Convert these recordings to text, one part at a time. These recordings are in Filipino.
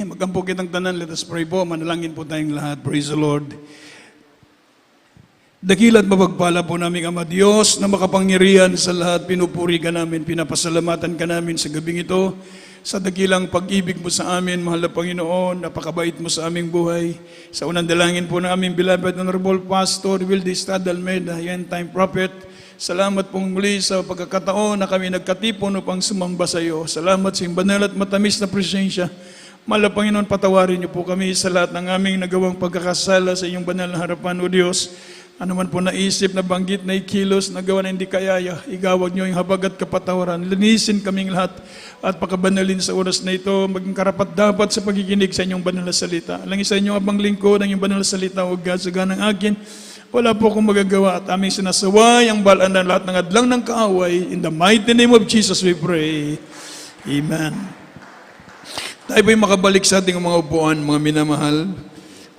Magampo kitang tanan, let us pray po. Manalangin po tayong lahat. Praise the Lord. Dakila at mapagpala po namin, Ama Diyos, na makapangyarihan sa lahat. Pinupuri ka namin, pinapasalamatan ka namin sa gabing ito. Sa dakilang pag-ibig mo sa amin, mahal na Panginoon, napakabait mo sa aming buhay. Sa unang dalangin po ng aming beloved Honorable Pastor Wildy Estrada Almeida, End Time Prophet. Salamat pong muli sa pagkakataon na kami nagkatipon upang sumamba sa iyo. Salamat sa iyong banal at matamis na presensya. Mahal na Panginoon, patawarin niyo po kami sa lahat ng aming nagawang pagkakasala sa iyong banal na harapan, O Diyos. Ano man po naisip, na banggit, na ikilos, nagawa na hindi kayaya, igawad niyo yung habag at kapatawaran. Linisin kaming lahat at pakabanalin sa oras na ito, maging karapat dapat sa pagikinig sa inyong banal na salita. Langin sa inyong abang lingkod ng inyong banal na salita, huwag gasagan ng akin. Wala po akong magagawa at aming sinasaway ang balaan ng lahat ng adlang ng kaaway. In the mighty name of Jesus we pray. Amen. Tayo po'y makabalik sa ating mga upuan, mga minamahal.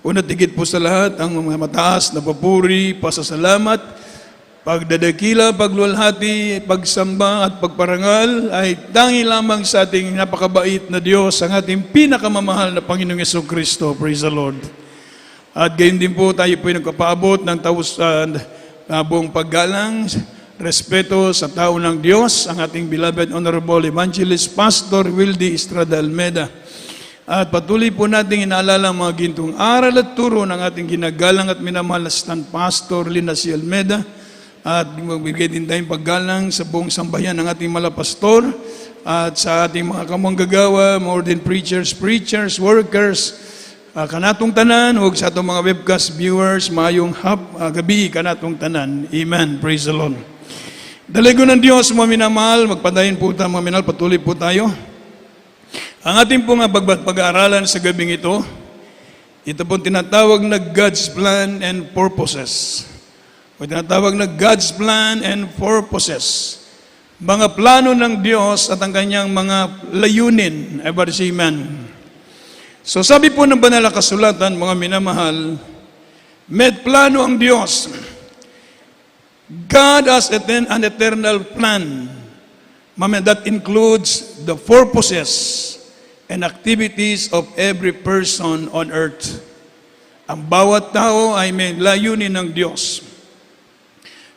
Una, tigit po sa lahat, ang mga mataas na papuri, pasasalamat, pagdadakila, pagluwalhati, pagsamba at pagparangal ay tangi lamang sa ating napakabait na Diyos, ang ating pinakamamahal na Panginoong Jesucristo. Praise the Lord. At gayon din po, tayo po'y nagpapaabot ng buong paggalang, respeto sa tao ng Diyos, ang ating beloved Honorable Evangelist Pastor Wildy Estrada Almeida. At patuloy po natin inaalala ang mga gintong aral at turo ng ating ginagalang at minamahal na Stand Pastor Lina C. Almeida. At magbigay din tayong paggalang sa buong sambayan ng ating malapastor at sa ating mga kamanggagawa, more than preachers, workers, kanatong tanan, huwag sa itong mga webcast viewers, mayong gabi, kanatong tanan. Amen. Praise the Lord. Dalago ng Diyos, mga minamahal, magpadayin po tayo, mga minamahal, patuloy po tayo. Ang ating pong pag-aaralan sa gabing ito pong tinatawag na God's Plan and Purposes. O tinatawag na God's Plan and Purposes. Mga plano ng Diyos at ang kanyang mga layunin. Everybody say amen. So sabi po ng banal na kasulatan, mga minamahal, may plano ang Diyos. God has an eternal plan. That includes the purposes and activities of every person on earth. Ang bawat tao ay may layunin ng Diyos.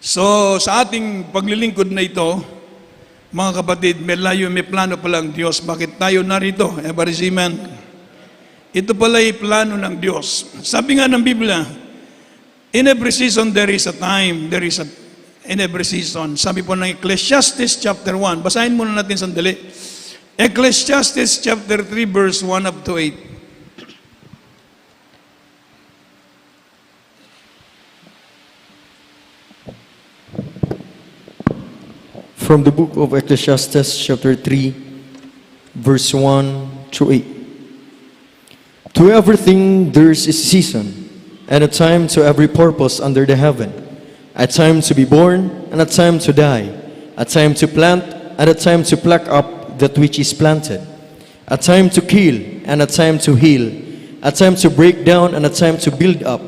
So, sa ating paglilingkod na ito, mga kapatid, may plano pala ang Diyos. Bakit tayo narito? Everybody say amen. Ito pala ay plano ng Diyos. Sabi nga ng Biblia, in every season there is a time, in every season. Sabi po ng Ecclesiastes chapter 1. Basahin muna natin sandali. Ecclesiastes chapter 3 verse 1 up to 8. From the book of Ecclesiastes chapter 3 verse 1 to 8. To everything there is a season, and a time to every purpose under the heaven. A time to be born, and a time to die. A time to plant, and a time to pluck up that which is planted. A time to kill, and a time to heal. A time to break down, and a time to build up.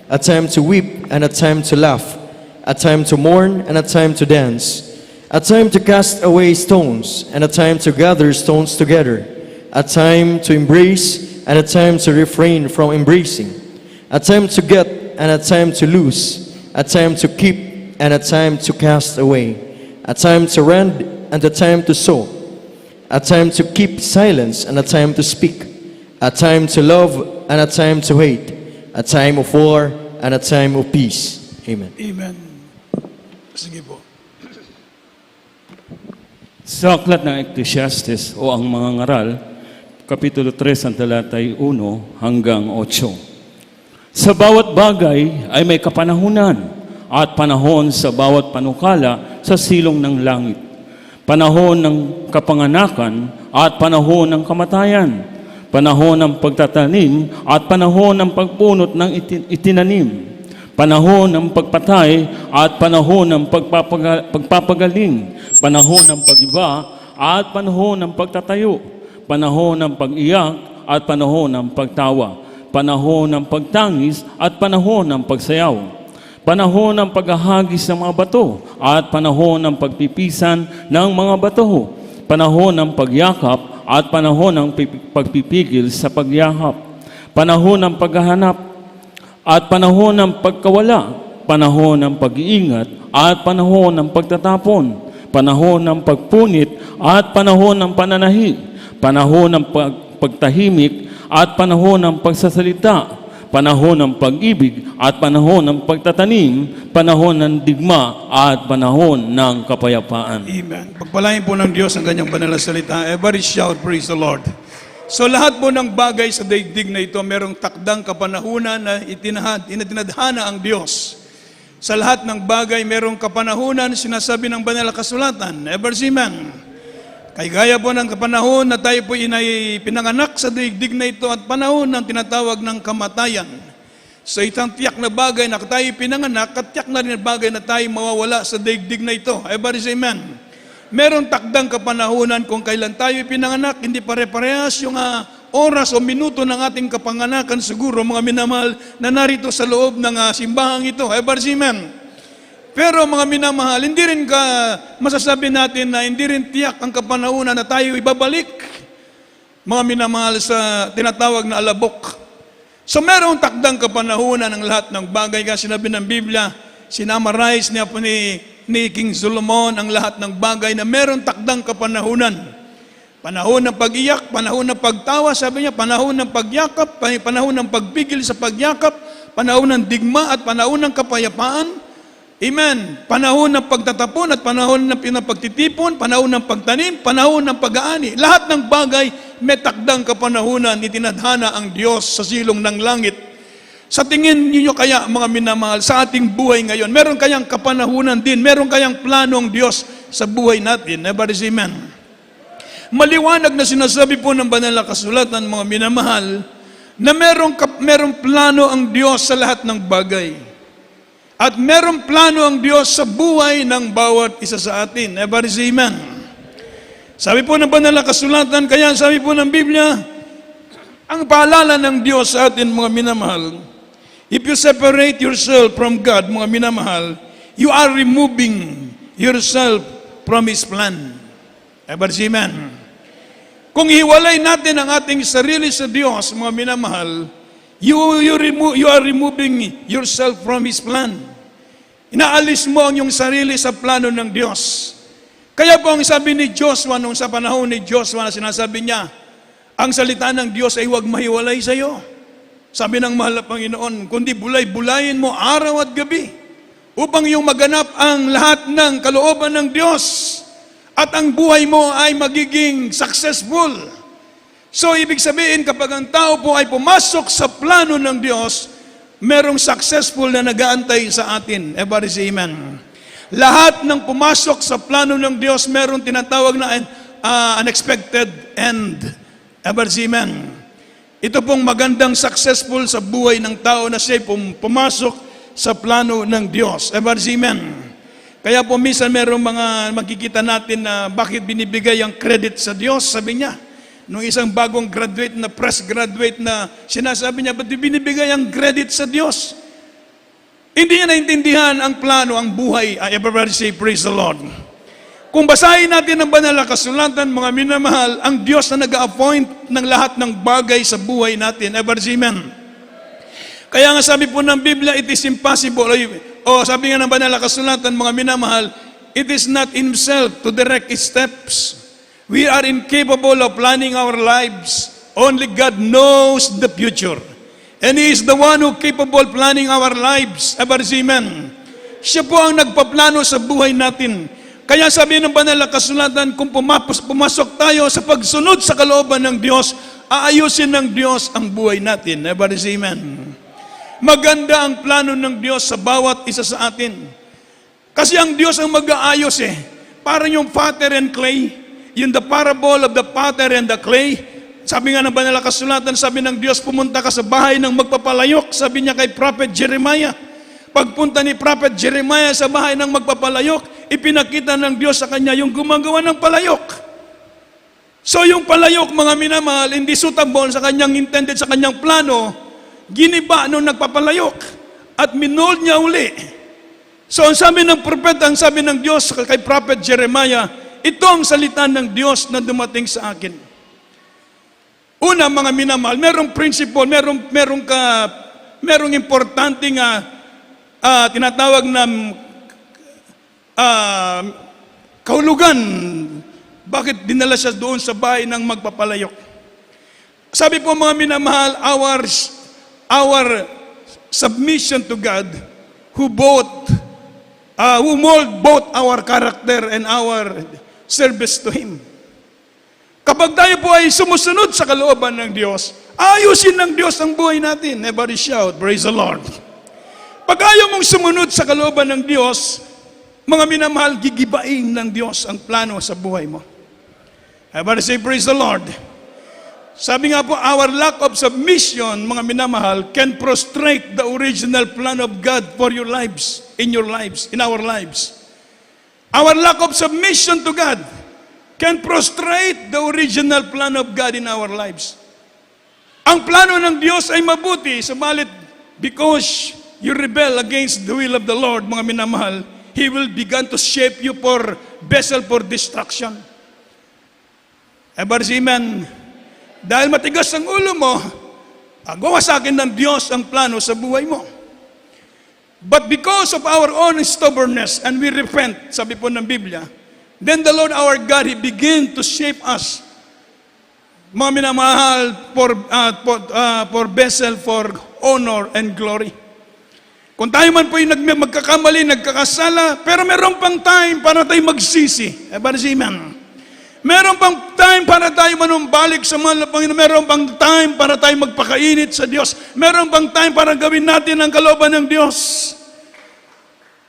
A time to weep, and a time to laugh. A time to mourn, and a time to dance. A time to cast away stones, and a time to gather stones together. A time to embrace, and a time to refrain from embracing. A time to get, and a time to lose. A time to keep, and a time to cast away. A time to rend, and a time to sow. A time to keep silence, and a time to speak. A time to love, and a time to hate. A time of war, and a time of peace. Amen. Amen. Sige po. Sa aklat ng Ecclesiastes o ang mga ngaral, Kapitulo 3, ang talatay 1 hanggang 8. Sa bawat bagay ay may kapanahunan at panahon sa bawat panukala sa silong ng langit. Panahon ng kapanganakan at panahon ng kamatayan. Panahon ng pagtatanim at panahon ng pagpunot ng itinanim. Panahon ng pagpatay at panahon ng pagpapagaling. Panahon ng pag-iba at panahon ng pagtatayo. Panahon ng pag-iyak at panahon ng pagtawa. Panahon ng pagtangis at panahon ng pagsayaw. Panahon ng paghahagis ng mga bato at panahon ng pagpipisan ng mga bato. Panahon ng pagyakap at panahon ng pagpipigil sa pagyakap, panahon ng paghahanap at panahon ng pagkawala, panahon ng pag-iingat at panahon ng pagtatapon, panahon ng pagpunit at panahon ng pananahi, panahon ng pagtahimik at panahon ng pagsasalita, panahon ng pag-ibig at panahon ng pagtatanim, panahon ng digma at panahon ng kapayapaan. Amen. Pagpalain po ng Diyos ang kanyang banal na salita. Everybody shout, praise the Lord. So lahat po ng bagay sa daigdig na ito, merong takdang kapanahunan na itinadhana ang Diyos. Sa lahat ng bagay, merong kapanahunan, sinasabi ng banal na kasulatan. Everybody, amen. Kay gaya po ng kapanahon na tayo po pinanganak sa daigdig na ito at panahon ng tinatawag ng kamatayan. Sa isang tiyak na bagay na tayo pinanganak at tiyak na rin na bagay na tayo mawawala sa daigdig na ito. Everybody say amen. Meron takdang kapanahunan kung kailan tayo pinanganak, hindi pare-parehas yung oras o minuto ng ating kapanganakan siguro mga minamahal na narito sa loob ng simbahang ito. Everybody say amen. Pero mga minamahal, hindi rin masasabi natin na hindi rin tiyak ang kapanahunan na tayo ibabalik, mga minamahal, sa tinatawag na alabok. So merong takdang kapanahunan ng lahat ng bagay. Kasi sinabi ng Biblia, sinamarize niya po ni King Solomon ang lahat ng bagay na merong takdang kapanahunan. Panahon ng pag-iyak, panahon ng pagtawa, sabi niya, panahon ng pagyakap, panahon ng pagpigil sa pagyakap, panahon ng digma at panahon ng kapayapaan. Amen. Panahon ng pagtatapon at panahon ng pinapagtitipon, panahon ng pagtanim, panahon ng pag-aani. Lahat ng bagay may takdang kapanahunan, itinadhana ang Diyos sa silong ng langit. Sa tingin niyo kaya, mga minamahal, sa ating buhay ngayon, meron kayang kapanahunan din, meron kayang planong Diyos sa buhay natin. Everybody say amen. Maliwanag na sinasabi po ng banal na kasulatan, mga minamahal, na merong plano ang Diyos sa lahat ng bagay. At merong plano ang Diyos sa buhay ng bawat isa sa atin. Everybody say amen. Sabi po ng banal na kasulatan, kaya sabi po ng Biblia, ang paalala ng Diyos sa atin, mga minamahal, if you separate yourself from God, mga minamahal, you are removing yourself from His plan. Everybody say amen. Kung hiwalay natin ang ating sarili sa Diyos, mga minamahal, you are removing yourself from His plan. Inaalis mo ang iyong sarili sa plano ng Diyos. Kaya po ang sabi ni Joshua nung sa panahon ni Joshua na sinasabi niya, ang salita ng Diyos ay huwag mahiwalay sa iyo. Sabi ng mahal na Panginoon, kundi bulay-bulayin mo araw at gabi upang iyong maganap ang lahat ng kalooban ng Diyos at ang buhay mo ay magiging successful. So, ibig sabihin, kapag ang tao po ay pumasok sa plano ng Diyos, merong successful na nag-aantay sa atin. Everybody say amen. Lahat ng pumasok sa plano ng Diyos, merong tinatawag na unexpected end. Everybody say amen. Ito pong magandang successful sa buhay ng tao na siya pumasok sa plano ng Diyos. Everybody say amen. Kaya po minsan merong mga makikita natin na bakit binibigay ang credit sa Diyos, sabi niya. Nung isang bagong graduate na fresh graduate na sinasabi niya, ba't binibigay ang credit sa Diyos? Hindi niya naintindihan ang plano, ang buhay. Everybody say, praise the Lord. Kung basahin natin ang banal na kasulatan, mga minamahal, ang Diyos na nag-a-appoint ng lahat ng bagay sa buhay natin. Everybody say, amen. Kaya nga sabi po ng Biblia, it is impossible. O sabi nga ng banal na kasulatan, mga minamahal, it is not in Himself to direct His steps. We are incapable of planning our lives. Only God knows the future. And He is the one who capable planning our lives. Everybody say amen. Siya po ang nagpaplano sa buhay natin. Kaya sabi ng banal na kasulatan, kung pumasok tayo sa pagsunod sa kalooban ng Diyos, aayusin ng Diyos ang buhay natin. Everybody say amen. Maganda ang plano ng Diyos sa bawat isa sa atin. Kasi ang Diyos ang mag-aayos eh. Parang yung potter and clay. Yung the parable of the potter and the clay. Sabi nga ng banal na kasulatan, sabi ng Diyos, pumunta ka sa bahay ng magpapalayok. Sabi niya kay Prophet Jeremiah. Pagpunta ni Prophet Jeremiah sa bahay ng magpapalayok, ipinakita ng Diyos sa kanya yung gumagawa ng palayok. So yung palayok, mga minamahal, hindi suitable sa kanyang intended, sa kanyang plano, giniba nung nagpapalayok at minold niya uli. So ang sabi ng propeta, ang sabi ng Diyos kay Prophet Jeremiah, ito ang salita ng Diyos na dumating sa akin. Una, mga minamahal, merong principle, merong importanteng tinatawag na kahulugan. Bakit dinala siya doon sa bahay ng magpapalayok? Sabi po mga minamahal, our submission to God, who mold both our character and our service to Him. Kapag tayo po ay sumusunod sa kalooban ng Diyos, ayusin ng Diyos ang buhay natin. Everybody shout, praise the Lord. Pag ayaw mong sumunod sa kalooban ng Diyos, mga minamahal, gigibain ng Diyos ang plano sa buhay mo. Everybody say, praise the Lord. Sabi nga po, our lack of submission, mga minamahal, can prostrate the original plan of God for your lives, in our lives. Our lack of submission to God can prostrate the original plan of God in our lives. Ang plano ng Diyos ay mabuti, subalit because you rebel against the will of the Lord, mga minamahal, He will begin to shape you for vessel for destruction. Ever say amen? Dahil matigas ang ulo mo, gawa sa akin ng Diyos ang plano sa buhay mo. But because of our own stubbornness and we repent, sabi po ng Biblia, then the Lord our God, He begin to shape us, mga minamahal, for vessel, for honor and glory. Kung tayo man po yung magkakamali, nagkakasala, pero meron pang time para tayo magsisi. Everybody say amen. Meron pang time para tayo manumbalik sa mahal na Panginoon. Meron pang time para tayo magpakainit sa Diyos. Meron pang time para gawin natin ang kalooban ng Diyos.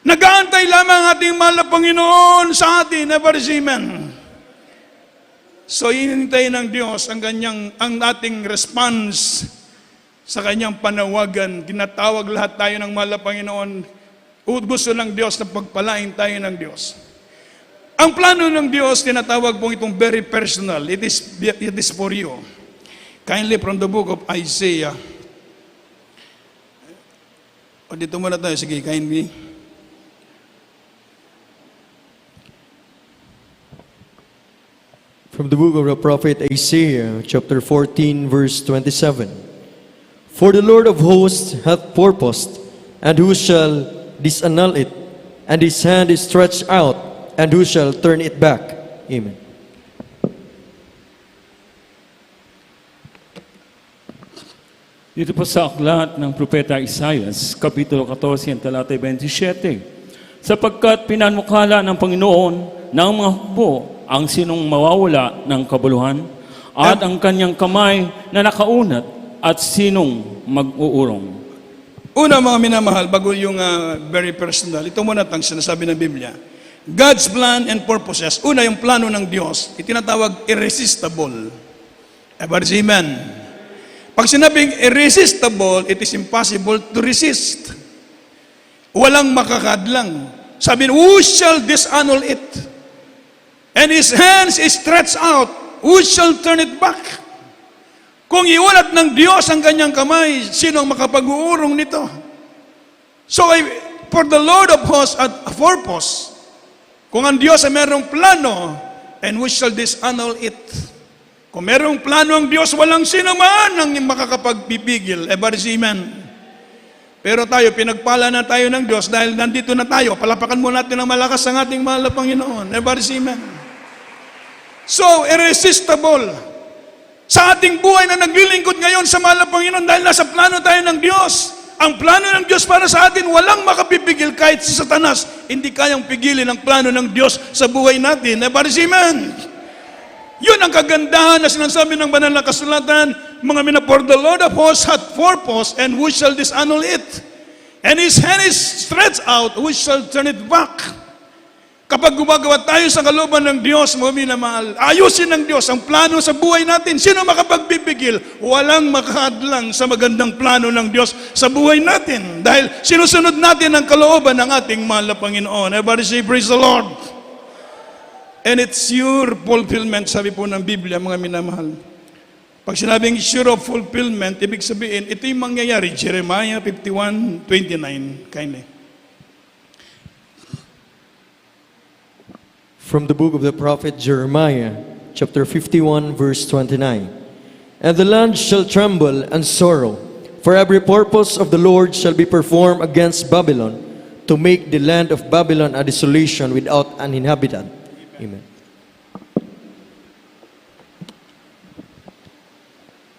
Nag-aantay lamang ang ating mahal na Panginoon sa atin. Everybody say amen. So, hinintay ng Diyos ang ating response sa kanyang panawagan. Tinatawag lahat tayo ng mahal na Panginoon. Gusto ng Diyos na pagpalain tayo ng Diyos. Ang plano ng Diyos, tinatawag pong itong very personal. It is for you. Kindly from the book of Isaiah. O dito muna tayo. Sige, kindly. From the book of the prophet Isaiah, chapter 14, verse 27. For the Lord of hosts hath purposed, and who shall disannul it? And his hand is stretched out, and who shall turn it back? Amen. Dito po sa aklat ng Propeta Isaias, Kapitulo 14, talata 27. Sapagkat pinanukala ng Panginoon ng mga hukbo ang sinong mawawala ng kabuluhan, at ang kanyang kamay na nakaunat, at sinong mag-uurong. Una, mga minamahal, bago yung very personal, ito muna ang sinasabi ng Biblia. God's plan and purposes. Una, yung plano ng Diyos, itinatawag irresistible. Everybody say amen. Pag sinabing irresistible, it is impossible to resist. Walang makakadlang. Sabi, who shall disannul it? And his hands is stretched out. Who shall turn it back? Kung iulat ng Diyos ang kanyang kamay, sino ang makapag-uurong nito? So, for the Lord of hosts at a purpose, kung ang Diyos ay merong plano, and who shall disannul it? Kung merong plano ang Diyos, walang sino man ang makakapagpipigil. Everybody say amen. Pero tayo, pinagpala na tayo ng Diyos dahil nandito na tayo. Palapakan mo natin ng malakas ang ating mahal na Panginoon. Everybody say amen. So, irresistible. Sa ating buhay na naglilingkod ngayon sa mahal na Panginoon dahil nasa plano tayo ng Diyos. Ang plano ng Diyos para sa atin, walang makapipigil kahit si Satanas. Hindi kayang pigilin ang plano ng Diyos sa buhay natin. Everybody say amen. Yun ang kagandahan na sinasabi ng banal na kasulatan, mga mina, for the Lord of hosts hath purpose, and who shall disannul it? And his hand is stretched out, who shall turn it back? Kapag gumagawa tayo sa kalooban ng Diyos, mga minamahal, ayusin ng Diyos ang plano sa buhay natin. Sino makapagbibigil? Walang makahadlang sa magandang plano ng Diyos sa buhay natin. Dahil sinusunod natin ang kalooban ng ating mahal na Panginoon. Everybody say, praise the Lord. And it's your fulfillment, sabi po ng Biblia, mga minamahal. Pag sinabing sure of fulfillment, ibig sabihin, ito yung mangyayari. Jeremiah 51:29. Kindly. From the book of the prophet Jeremiah, chapter 51, verse 29. And the land shall tremble and sorrow, for every purpose of the Lord shall be performed against Babylon, to make the land of Babylon a desolation without an inhabitant. Amen.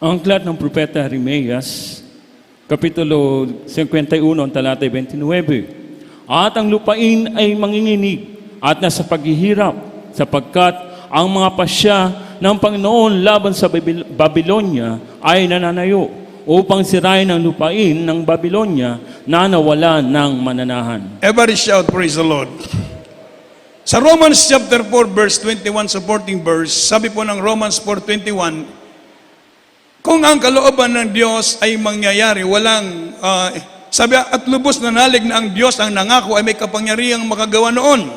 Ang aklat ng Propeta Jeremias, Kapitulo 51, talatay 29. At ang lupain ay manginginig at nasa paghihirap, sapagkat ang mga pasya ng Panginoon laban sa Babylonia ay nananayo upang sirain ang lupain ng Babylonia na nawala ng mananahan. Everybody shout, praise the Lord. Sa Romans chapter 4, verse 21, supporting verse, sabi po ng Romans 4:21, kung ang kalooban ng Diyos ay mangyayari, walang, sabi, at lubos na nalig na ang Diyos ang nangako ay may kapangyarihang makagawa noon.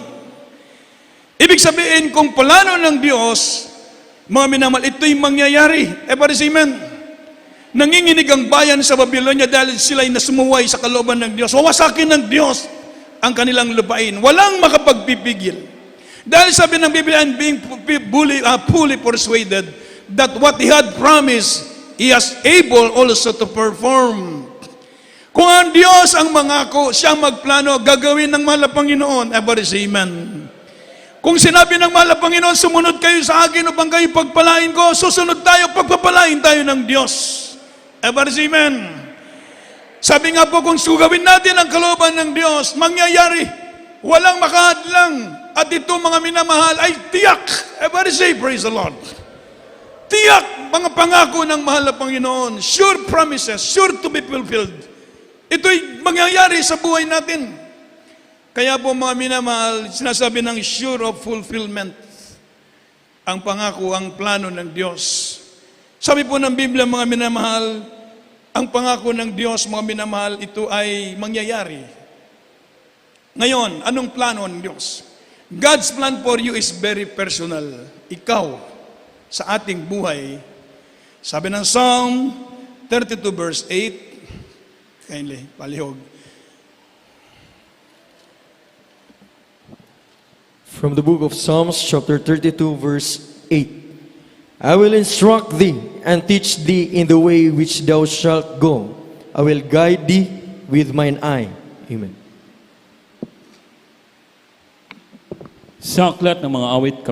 Ibig sabihin, kung plano ng Diyos, mga minamahal, ito'y mangyayari. Everybody say amen. Nanginginig ang bayan sa Babylonia dahil sila'y nasumuway sa kalooban ng Diyos. Wawasakin ng Diyos ang kanilang lupain. Walang makapagpipigil. Dahil sabi ng Biblia, being fully persuaded that what He had promised, He is able also to perform. Kung ang Diyos ang mangako, siya magplano, gagawin ng mahal na Panginoon. Everybody say amen. Kung sinabi ng mahal na Panginoon, sumunod kayo sa akin upang kayo pagpalain ko, susunod tayo, pagpapalain tayo ng Diyos. Everybody say amen. Sabi nga po, kung sugawin natin ang kalooban ng Diyos, mangyayari. Walang makahadlang. At ito, mga minamahal, ay tiyak. Everybody say, praise the Lord. Tiyak, mga pangako ng mahal na Panginoon. Sure promises, sure to be fulfilled. Ito'y mangyayari sa buhay natin. Kaya po mga minamahal, sinasabi ng sure of fulfillment. Ang pangako, ang plano ng Diyos. Sabi po ng Biblia, mga minamahal, ang pangako ng Diyos, mga minamahal, ito ay mangyayari. Ngayon, anong plano ng Diyos? God's plan for you is very personal. Ikaw, sa ating buhay, sabi ng Psalm 32 verse 8, kindly, palihog. From the book of Psalms, chapter 32, verse 8. I will instruct thee and teach thee in the way which thou shalt go. I will guide thee with mine eye. Amen. Sa aklat ng mga awit,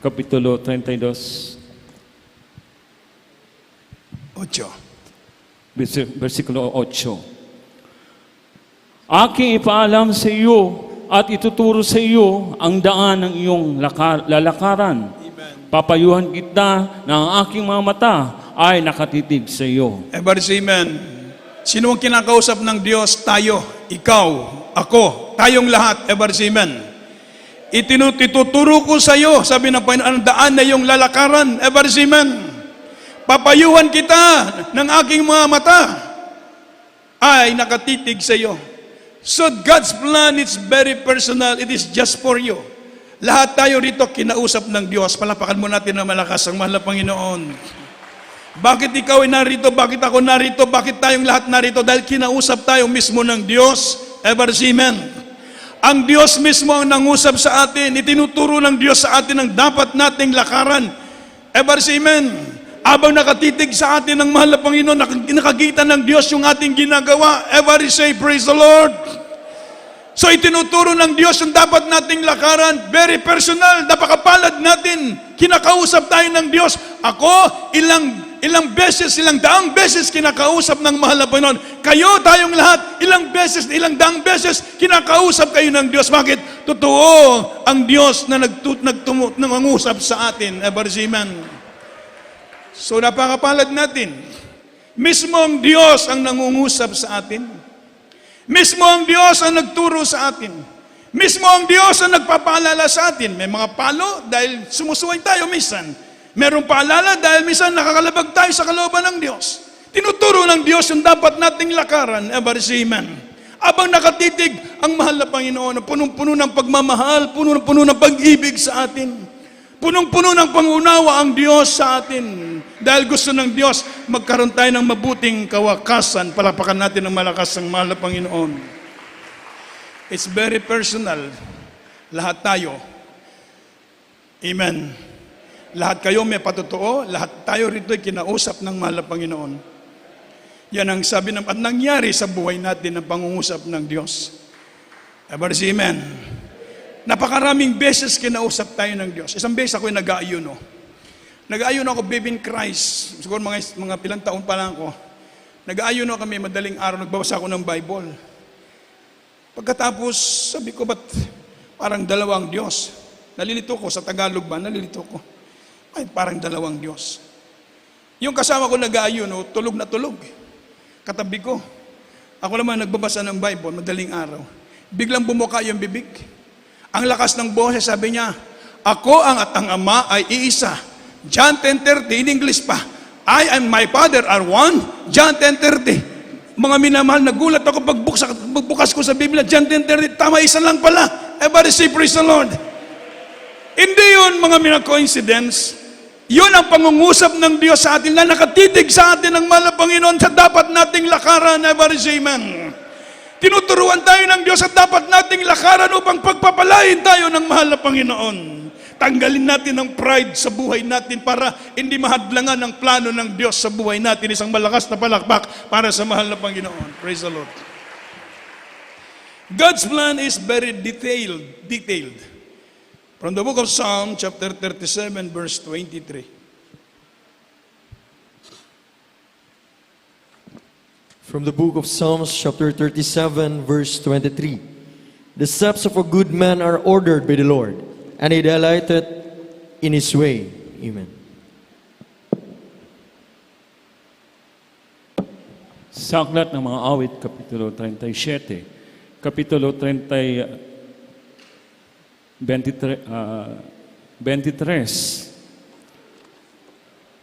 Kapitulo 32, 8. versikulo 8. Aking ipaalam sa iyo at ituturo sa iyo ang daan ng iyong lalakaran. Papayuhan kita na ang aking mga mata ay nakatitig sa iyo. Everybody say amen. Sino ang kinakausap ng Diyos? Tayo, ikaw, ako, tayong lahat. Everybody say amen. Ituturo ko sa iyo, sabi ng Panginoon, ang daan na iyong lalakaran. Everybody say amen. Papayuhan kita ng aking mga mata ay nakatitig sa iyo. So God's plan is very personal. It is just for you. Lahat tayo rito kinausap ng Diyos. Palapakan mo natin na malakas ang mahal na Panginoon. Bakit ikaw ay narito? Bakit ako narito? Bakit tayong lahat narito? Dahil kinausap tayo mismo ng Diyos. Ever say amen. Ang Diyos mismo ang nangusap sa atin. Itinuturo ng Diyos sa atin ang dapat nating lakaran. Ever say amen. Abang nakatitig sa atin ng mahal na Panginoon, nakakita ng Diyos yung ating ginagawa. Ever say praise the Lord. So itinuturo ng Diyos yung dapat nating lakaran. Very personal. Napakapalad natin. Kinakausap tayo ng Diyos. Ako, ilang beses, ilang daang beses kinakausap ng mahal na Panginoon. Kayo, tayong lahat, ilang daang beses kinakausap kayo ng Diyos. Bakit? Totoo ang Diyos na nangungusap sa atin. Ever say amen. So napakapalad natin. Mismo ang Diyos ang nangungusap sa atin. Mismo ang Diyos ang nagturo sa atin. Mismo ang Diyos ang nagpapaalala sa atin. May mga palo dahil sumusuway tayo minsan. Merong paalala dahil minsan nakakalabag tayo sa kalooban ng Diyos. Tinuturo ng Diyos yung dapat nating lakaran. Ever say amen. Abang nakatitig ang mahal na Panginoon, punong-puno ng pagmamahal, punong-puno ng pag-ibig sa atin. Punong-puno ng pangunawa ang Diyos sa atin. Dahil gusto ng Diyos, magkaroon tayo ng mabuting kawakasan. Palapakan natin ng malakas ang mahal na Panginoon. It's very personal. Lahat tayo. Amen. Lahat kayo may patotoo, lahat tayo rito ay kinausap ng mahal na Panginoon. Yan ang sabi at nangyari sa buhay natin ng pangungusap ng Diyos. Everybody say amen. Napakaraming beses kinausap tayo ng Diyos. Isang beses ako'y nag-aayuno. Nag-aayuno ako, baby in Christ. Siguro mga pilang taon pa lang ako. Nag-aayuno kami, madaling araw, nagbabasa ako ng Bible. Pagkatapos, sabi ko, ba't parang dalawang Diyos? Nalilito ko, sa Tagalog ba? Nalilito ko. Ay, parang dalawang Diyos. Yung kasama ko nag-aayuno, tulog na tulog. Katabi ko. Ako naman nagbabasa ng Bible, madaling araw. Biglang bumuka yung bibig. Ang lakas ng boses, sabi niya, ako at ang Ama ay iisa. John 10:30, in English pa. I and my Father are one. John 10:30. Mga minamahal, nagulat ako pagbukas ko sa Biblia. John 10:30, tama, isa lang pala. Everybody say, praise the Lord. Hindi yun mga coincidence. Yun ang pangungusap ng Diyos sa atin na nakatitig sa atin ng mahal na Panginoon sa dapat nating lakaran. Everybody say, amen. Tinuturuan tayo ng Diyos at dapat nating lakaran upang pagpapalain tayo ng mahal na Panginoon. Tanggalin natin ang pride sa buhay natin para hindi mahadlangan ang plano ng Diyos sa buhay natin. Isang malakas na palakpak para sa mahal na Panginoon. Praise the Lord. God's plan is very detailed. From the book of Psalm, chapter 37, verse 23. From the book of Psalms, chapter 37, verse 23. The steps of a good man are ordered by the Lord, and he delighteth in his way. Amen. Sa aklat ng mga awit, Kapitulo 37, Kapitulo 23,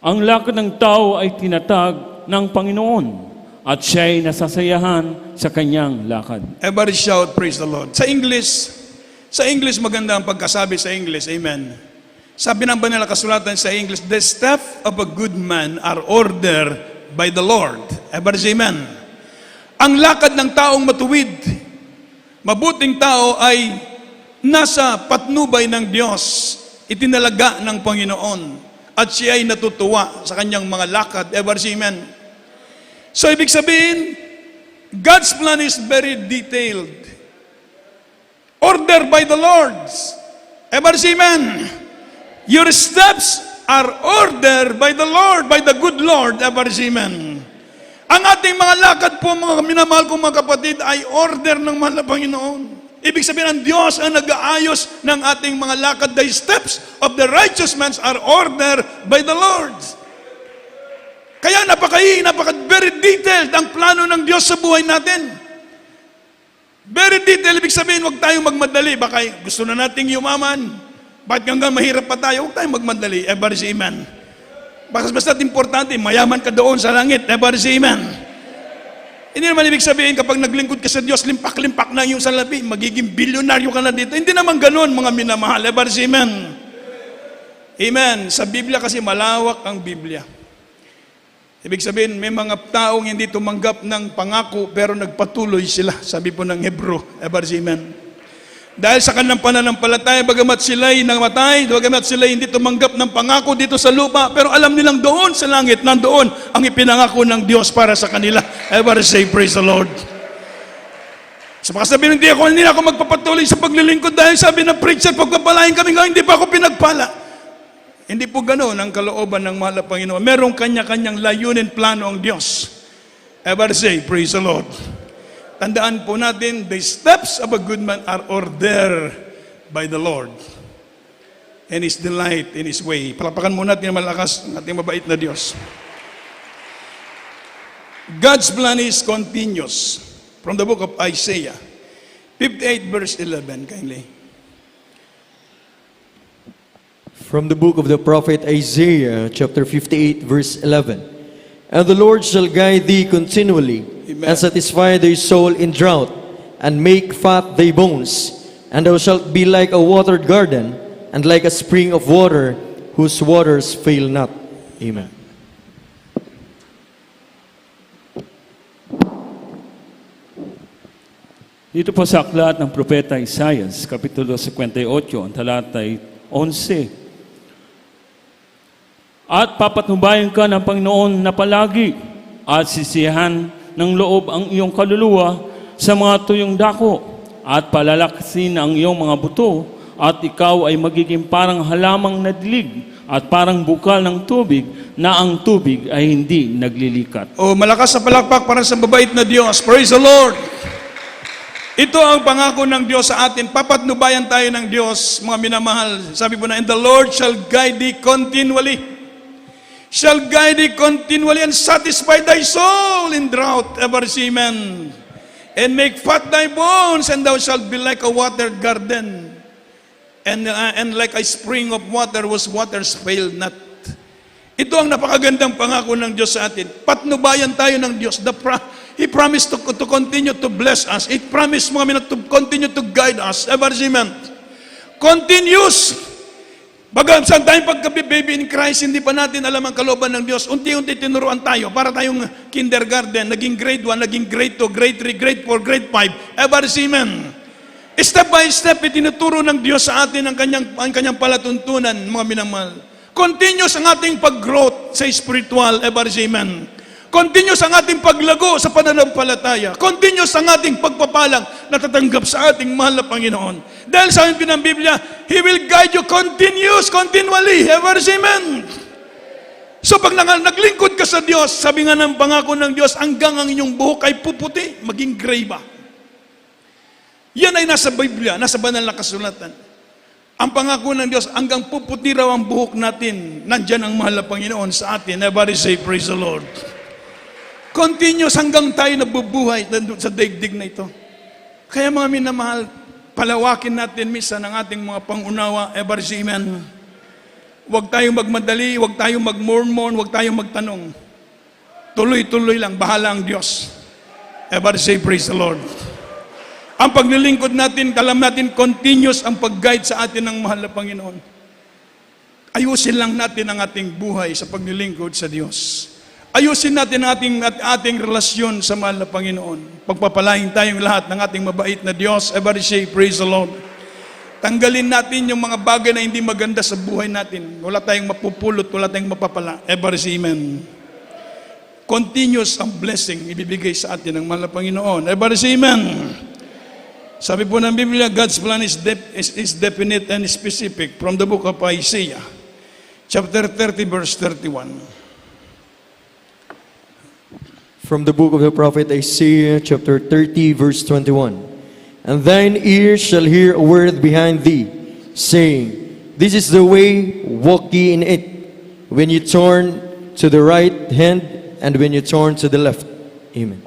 ang lakad ng tao ay tinatag ng Panginoon at siya'y nasasayahan sa kanyang lakad. Everybody shout, praise the Lord. Sa English maganda ang pagkasabi sa English, amen. Sabi ng banal na kasulatan sa English, the steps of a good man are ordered by the Lord. Everybody say amen. Ang lakad ng taong matuwid, mabuting tao ay nasa patnubay ng Diyos, itinalaga ng Panginoon, at siya ay natutuwa sa kanyang mga lakad. Everybody say amen. So, ibig sabihin, God's plan is very detailed. Ordered by the Lord. Everybody say amen. Your steps are ordered by the Lord, by the good Lord. Everybody say amen. Ang ating mga lakad po, mga minamahal kong mga kapatid, ay order ng mahal na Panginoon. Ibig sabihin, ang Diyos ang nag-aayos ng ating mga lakad. The steps of the righteous man are ordered by the Lord. Kaya very detailed ang plano ng Diyos sa buhay natin. Very detailed, ibig sabihin, huwag tayong magmadali. Baka gusto na nating yumaman. Bakit hanggang mahirap pa tayo? Huwag tayong magmadali. Everybody say amen. Basta importante, mayaman ka doon sa langit. Everybody say amen. Hindi naman ibig sabihin, kapag naglingkod ka sa Diyos, limpak-limpak na yung salapi, magiging bilyonaryo ka na dito. Hindi naman ganoon, mga minamahal. Everybody say amen. Amen. Sa Biblia kasi malawak ang Biblia. Ibig sabihin, may mga taong hindi tumanggap ng pangako pero nagpatuloy sila. Sabi po ng Hebrew. Everybody say amen. Dahil sa kanilang pananampalataya, bagamat sila'y namatay, bagamat sila'y hindi tumanggap ng pangako dito sa lupa, pero alam nilang doon sa langit, nandoon ang ipinangako ng Diyos para sa kanila. Everybody say, praise the Lord. So baka sabihin, hindi na ako magpapatuloy sa paglilingkod dahil sabi ng preacher, pagpapalain kami nga, hindi pa ako pinagpala. Hindi po ganoon ang kalooban ng mahal na Panginoon. Merong kanya-kanyang layunin, plano ang Diyos. Everybody say, praise the Lord. Tandaan po natin, the steps of a good man are ordered by the Lord. And His delight in His way. Palapakan muna natin ang malakas ng ating mabait na Diyos. God's plan is continuous. From the book of Isaiah, 58 verse 11, kindly. From the book of the prophet Isaiah, chapter 58, verse 11. And the Lord shall guide thee continually, Amen. and satisfy thy soul in drought, and make fat thy bones. And thou shalt be like a watered garden, and like a spring of water, whose waters fail not. Amen. Dito po sa aklat ng Propeta Isaias, Kapitulo 58, ang talatay 11. At papatnubayan ka ng Panginoon na palagi at sisiyahan ng loob ang iyong kaluluwa sa mga tuyong dako at palalakasin ang iyong mga buto at ikaw ay magiging parang halamang na dilig at parang bukal ng tubig na ang tubig ay hindi naglilikat. O malakas na palakpak para sa mabait na Diyos. Praise the Lord! Ito ang pangako ng Diyos sa atin. Papatnubayan tayo ng Diyos, mga minamahal. Sabi po na, and the Lord shall guide thee continually. Shall guide thee continually and satisfy thy soul in drought, ever seamen. And make fat thy bones, and thou shalt be like a watered garden. And like a spring of water whose waters fail not. Ito ang napakagandang pangako ng Diyos sa atin. Patnubayan tayo ng Diyos. He promised to continue to bless us. He promised mga minute to continue to guide us. Ever seamen. Continuous. Baga, saan tayong pagka-baby in Christ, hindi pa natin alam ang kalooban ng Diyos. Unti-unti tinuruan tayo. Para tayong kindergarten, naging grade 1, naging grade 2, grade 3, grade 4, grade 5. Ever seamen. Step by step, itinuturo ng Diyos sa atin ang kanyang palatuntunan, mga minamahal. Continuous ang ating pag-growth sa spiritual, ever seamen. Continuous ang ating paglago sa pananampalataya. Continuous ang ating pagpapalang na tatanggap sa ating mahal na Panginoon. Dahil sa amin ng Biblia, He will guide you continually, ever seamen. So pag naglingkod ka sa Diyos, sabi nga ng pangako ng Diyos, hanggang ang inyong buhok ay puputi, maging gray ba? Yan ay nasa Biblia, nasa banal na kasulatan. Ang pangako ng Diyos, hanggang puputi raw ang buhok natin, nandyan ang mahal na Panginoon sa atin. Everybody say, praise the Lord. Continuous hanggang tayo nabubuhay sa daigdig na ito. Kaya mga minamahal, palawakin natin minsan ang ating mga pangunawa, ever seamen. Huwag tayong magmadali, huwag tayong magmurmon, huwag tayong magtanong. Tuloy-tuloy lang, bahala ang Diyos. Ever say, praise the Lord. Ang paglilingkod natin, alam natin, continuous ang pag-guide sa atin ng mahal na Panginoon. Ayusin lang natin ang ating buhay sa paglilingkod sa Diyos. Ayusin natin ang ating relasyon sa mahal na Panginoon. Pagpapalain tayong lahat ng ating mabait na Diyos. Everybody say, praise the Lord. Tanggalin natin yung mga bagay na hindi maganda sa buhay natin. Wala tayong mapupulot, wala tayong mapapala. Everybody say, amen. Continuous ang blessing ibibigay sa atin ng mahal na Panginoon. Everybody say, amen. Sabi po ng Biblia, God's plan is definite and specific from the book of Isaiah, chapter 30, verse 31. From the book of the prophet Isaiah, chapter 30, verse 21. And thine ears shall hear a word behind thee, saying, This is the way, walk ye in it, when you turn to the right hand, and when you turn to the left. Amen.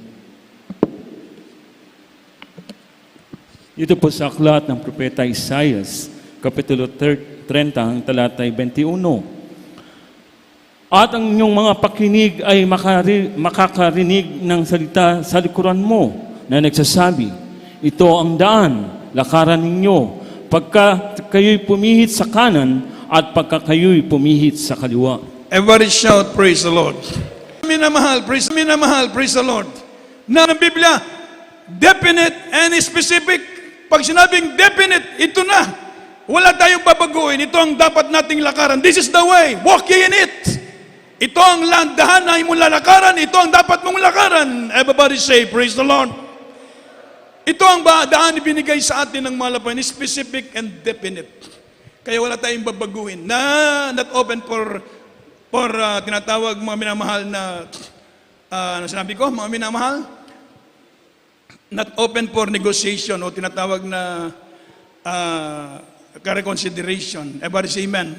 Ito po sa aklat ng Propeta Isaiah, Kapitulo 30, ang talatay 21. At ang inyong mga pakinig ay makakarinig ng salita sa likuran mo na nagsasabi, ito ang daan, lakaran ninyo, pagka kayo'y pumihit sa kanan at pagka kayo'y pumihit sa kaliwa. Everybody shout, praise the Lord. Minamahal, praise the Lord. Na ng Biblia, definite and specific. Pag sinabing definite, ito na. Wala tayong babaguhin. Ito ang dapat nating lakaran. This is the way. Walk ye in it. Ito ang landahan na imong lalakaran. Ito ang dapat mong lakaran. Everybody say, praise the Lord. Ito ang daan ibinigay sa atin ng malapan, specific and definite. Kaya wala tayong babaguhin. Not open for tinatawag mga minamahal na, ano sinabi ko, mga minamahal? Not open for negotiation o tinatawag na reconsideration. Everybody say amen.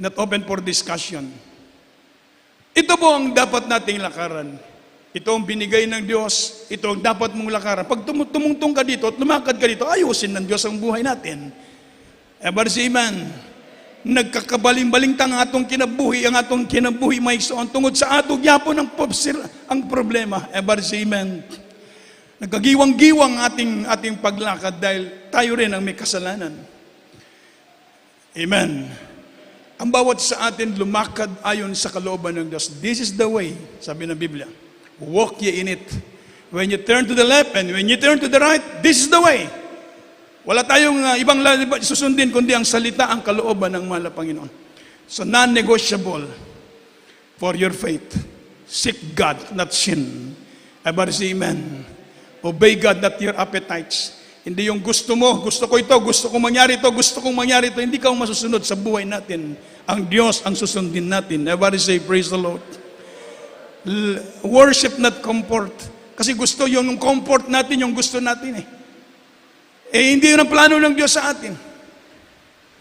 Not open for discussion. Ito po ang dapat nating lakaran. Ito ang binigay ng Diyos. Ito ang dapat mong lakaran. Pag tumungtong ka dito at lumakad ka dito, ayusin ng Diyos ang buhay natin. Everybody say amen. Nagkakabaling-balingtang ang atong kinabuhi may soon tungod sa atong yapon ang problema. Everybody say amen. Nagkagiwang-giwang ating paglakad dahil tayo rin ang may kasalanan. Amen. Ang bawat sa atin lumakad ayon sa kalooban ng Diyos. This is the way, sabi ng Biblia. Walk ye in it. When you turn to the left and when you turn to the right, this is the way. Wala tayong ibang susundin kundi ang salita, ang kalooban ng mahal na Panginoon. So non-negotiable for your faith. Seek God, not sin. Everybody say amen. Obey God, not your appetites. Hindi yung gusto mo, gusto ko ito, gusto kong mangyari ito, gusto kong mangyari ito. Hindi ka masusunod sa buhay natin. Ang Diyos ang susundin natin. Everybody say praise the Lord. Worship, not comfort. Kasi gusto yung comfort natin, yung gusto natin eh. Hindi yun ang plano ng Diyos sa atin.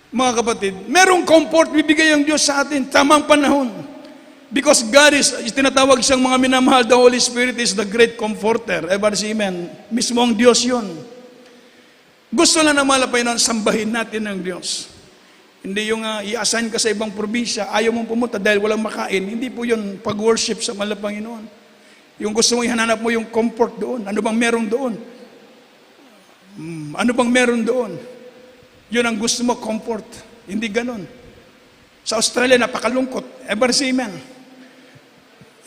Mga kapatid, merong comfort bibigay ang Diyos sa atin, tamang panahon. Because God is tinatawag siyang mga minamahal, the Holy Spirit is the great comforter. Everybody say amen. Mismo ang Diyos yun. Gusto lang na malapay nun, sambahin natin ng Diyos. Hindi yung i-assign ka sa ibang probinsya, ayaw mong pumunta dahil walang makain. Hindi po yun pag-worship sa mahal na Panginoon. Yung gusto mong ihanap mo yung comfort doon. Ano bang meron doon? Ano bang meron doon? Yun ang gusto mo, comfort. Hindi ganon. Sa Australia, napakalungkot. Ever say amen?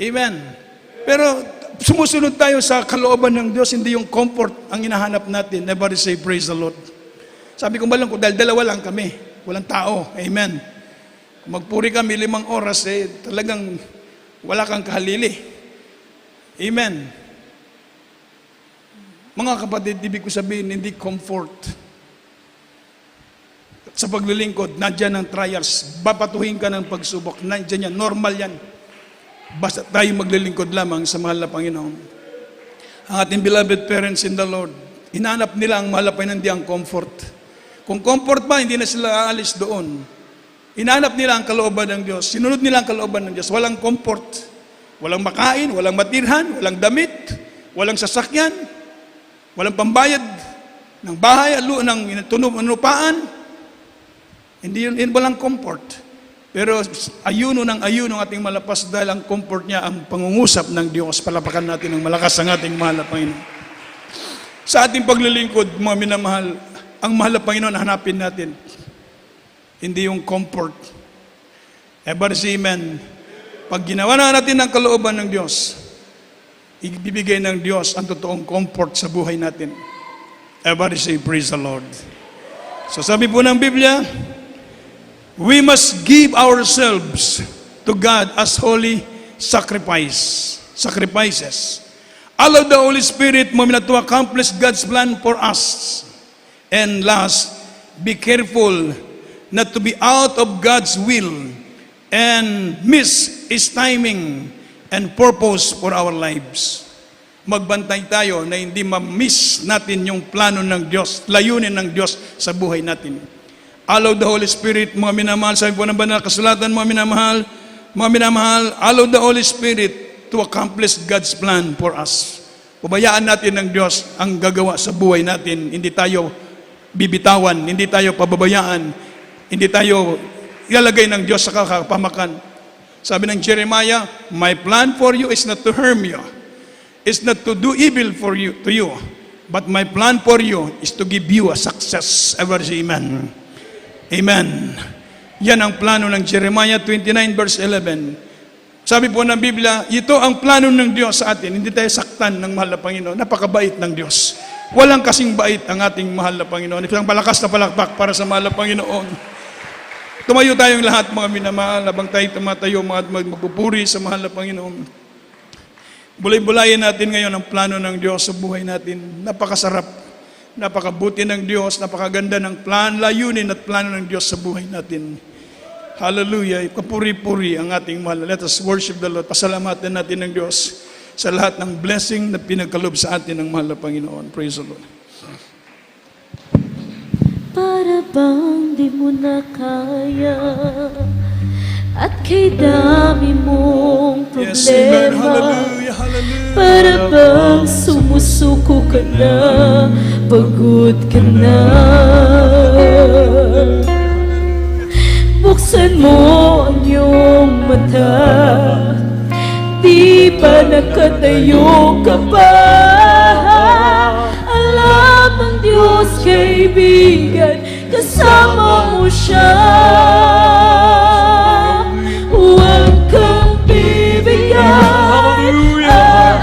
Amen. Pero sumusunod tayo sa kalooban ng Diyos, hindi yung comfort ang hinahanap natin. Never say praise the Lord. Sabi ko malungkot dahil dalawa lang kami. Walang tao. Amen. Kung magpuri kami 5 oras, talagang wala kang kahalili. Amen. Mga kapatid, ibig ko sabihin, hindi comfort. Sa paglilingkod, nandiyan ang trials. Babatuhin ka ng pagsubok. Nandiyan yan. Normal yan. Basta tayo maglilingkod lamang sa mahal na Panginoon. Ang ating beloved parents in the Lord, hinanap nila ang mahal na Panginoon, hindi ang comfort. Kung comfort ba, hindi na sila aalis doon. Hinanap nila ang kalooban ng Diyos. Sinunod nila ang kalooban ng Diyos. Walang comfort. Walang makain, walang matirhan, walang damit, walang sasakyan, walang pambayad ng bahay, ng tunupaan. Hindi yun, walang comfort. Pero ayuno ng ayuno ang ating malapas dahil ang comfort niya ang pangungusap ng Diyos. Palapakan natin ng malakas ang ating mahal na Panginoon. Sa ating paglilingkod, mga minamahal, ang mahal na Panginoon hanapin natin. Hindi yung comfort. Ever say amen. Pag ginawa na natin ang kalooban ng Diyos, ibibigay ng Diyos ang totoong comfort sa buhay natin. Everybody say, praise the Lord. So sabi po ng Biblia, we must give ourselves to God as holy sacrifices. Allow the Holy Spirit to accomplish God's plan for us. And last, be careful not to be out of God's will and miss His timing and purpose for our lives. Magbantay tayo na hindi ma-miss natin yung plano ng Diyos, layunin ng Diyos sa buhay natin. Allow the Holy Spirit, mga minamahal, sabi po ng banal kasulatan, mga minamahal, allow the Holy Spirit to accomplish God's plan for us. Pabayaan natin ng Diyos ang gagawa sa buhay natin. Hindi tayo bibitawan, hindi tayo pababayaan, hindi tayo ilalagay ng Diyos sa kapamakan. Sabi ng Jeremiah, my plan for you is not to harm you. It's not to do evil to you. But my plan for you is to give you a success. Ever say amen. Amen. Yan ang plano ng Jeremiah 29 verse 11. Sabi po ng Biblia, ito ang plano ng Diyos sa atin. Hindi tayo saktan ng mahal na Panginoon. Napakabait ng Diyos. Walang kasing bait ang ating mahal na Panginoon. Isang palakas na palakpak para sa mahal na Panginoon. Tumayo tayong lahat, mga minamahal, habang tayo tumatayo, magpupuri sa mahal na Panginoon. Bulay-bulayin natin ngayon ang plano ng Diyos sa buhay natin. Napakasarap, napakabuti ng Diyos, napakaganda ng layunin at plano ng Diyos sa buhay natin. Hallelujah, kapuri-puri ang ating mahal. Let us worship the Lord. Pasalamatan natin ng Diyos sa lahat ng blessing na pinagkalob sa atin ng mahal na Panginoon. Praise the Lord. Para bang di mo na kaya at kay dami mong problema, Yes, amen. Hallelujah, hallelujah. para bang sumusuko ka na, pagod ka na. Buksan mo ang iyong mata, di ba nakatayo ka pa? Alam ng Diyos, kaibigan, kasama mo siya. Huwag kang bibigyan,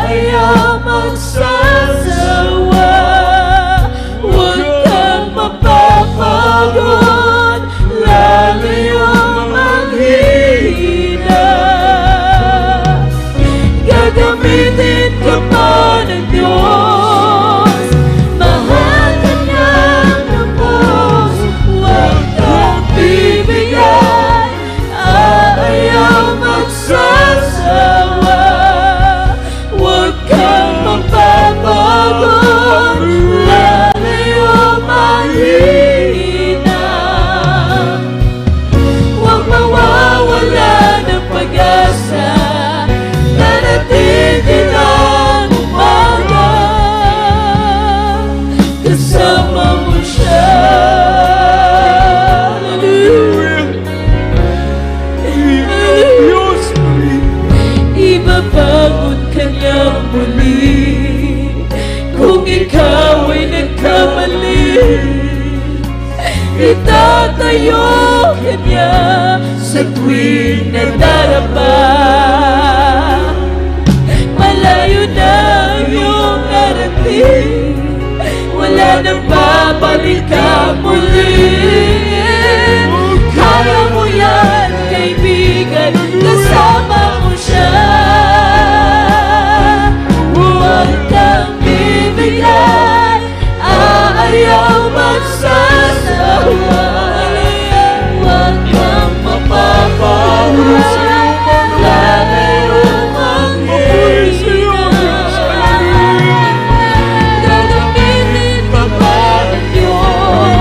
ayaw magsasawa. Huwag kang mapapagod, lalo yung maghihintay. Gagamitin ka pa ng Diyos. Mahal ka niyang lubos. Huwag kang bibigyan, ayaw magsasawa. Huwag kang mapapagod, lalayo mahina. Huwag mawawala ng pag-asa, darating din ang umaga. Kasama mo siya. Diyos, Ibabangon ka niya muli kung ikaw ay nagkamali. Itatayo ka niya sa tuwing nadarapa. Malayo na iyong narating, wala nang babalik ka muli. Kaya mo yan, kaibigan, kasama mo siya. Huwag kang bibigyan, ayaw magsasawa. Huwag kang mapapagod, lalayo maghihina. Gagamitin ka pa ng Diyos.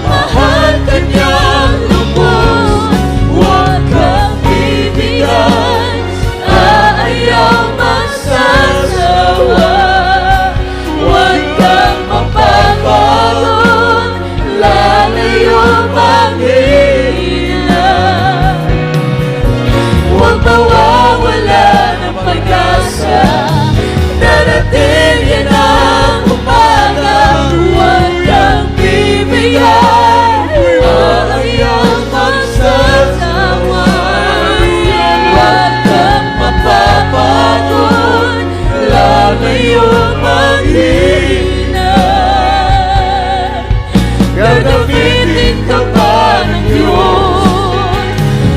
Mahal ka niyang lubos. Huwag kang bibigyan, ayaw magsasawa. Huwag kang mapapagod, lalayo maghihina. Huwag mawawala ng pag-asa, darating yan ang umaga. Huwag kang bibigyan, ayaw magsasawa. Huwag kang mapapagod, lalayo maghihina. Gagamitin ka pa ng Diyos.